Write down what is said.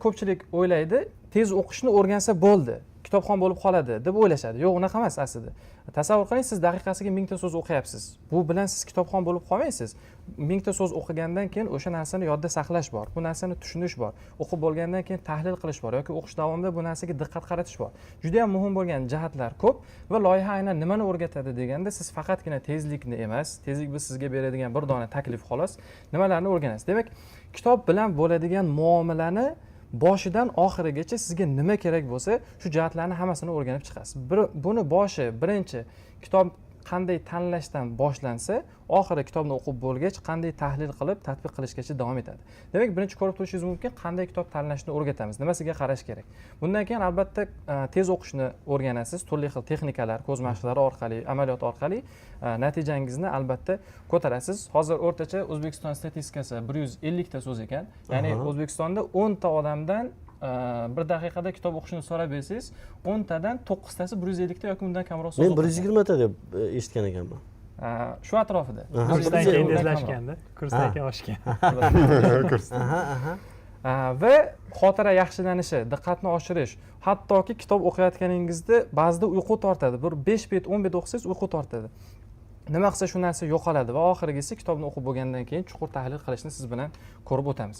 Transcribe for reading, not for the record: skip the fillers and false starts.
Ko'pchilik o'ylaydi, tez o'qishni o'rgansa bo'ldi, kitobxon bo'lib qoladi deb o'ylashadi. Yo'q, unaqa emas aslida. Tasavvur qiling, siz daqiqasiga 1000 ta so'z o'qiyapsiz. Bu bilan siz kitobxon bo'lib qolmaysiz. 1000 ta so'z o'qigandan keyin o'sha narsani yodda saqlash bor, bu narsani tushunish bor, o'qib bo'lgandan keyin tahlil qilish bor yoki o'qish davomida bu narsaga diqqat qaratish bor. Juda ham muhim bo'lgan jihatlar ko'p va loyiha aynan nimani o'rgatadi deganda, siz faqatgina tezlikni emas, tezlik biz sizga beradigan bir dona taklif xolos, nimalarni o'rganasiz. Demak, kitob bilan bo'ladigan muomalani boshidan oxirigacha sizga nima kerak bo'lsa, shu jihatlarni hammasini o'rganib chiqasiz. Buni birinchi kitob qanday tanlashdan boshlansa, oxiri kitobni o'qib bo'lgach qanday tahlil qilib, tatbiq qilishgacha davom etadi. Demak, birinchi ko'rib turishingiz mumkin, qanday kitob tanlashni o'rgatamiz, nimasiga qarash kerak. Bundan keyin albatta tez o'qishni o'rganasiz, turli xil texnikalar, ko'z mashqlari orqali, amaliyot orqali natijangizni albatta ko'tarasiz. Hozir o'rtacha O'zbekiston statistikasi 150 ta so'z ekan. Ya'ni O'zbekistonda 10 ta odamdan bir daqiqada kitob o'qishni so'rab bersangiz, 10 tadan 9 tasi 150 ta yoki undan kamroq so'z o'qiydi. Men 120 ta deb eshitgan ekanman. Shu atrofida. Kursdan keyin tezlashganda, kursdan keyin oshgan. Va xotira yaxshilanishi, diqqatni oshirish, hattoki kitob o'qiyotganingizda ba'zida uyqu tortadi. Bir 5 bet, 10 bet o'qisangiz uyqu tortadi. Nima qilsa shu narsa yo'qoladi va oxirgisi kitobni o'qib bo'lgandan keyin chuqur tahlil qilishni siz bilan ko'rib o'tamiz.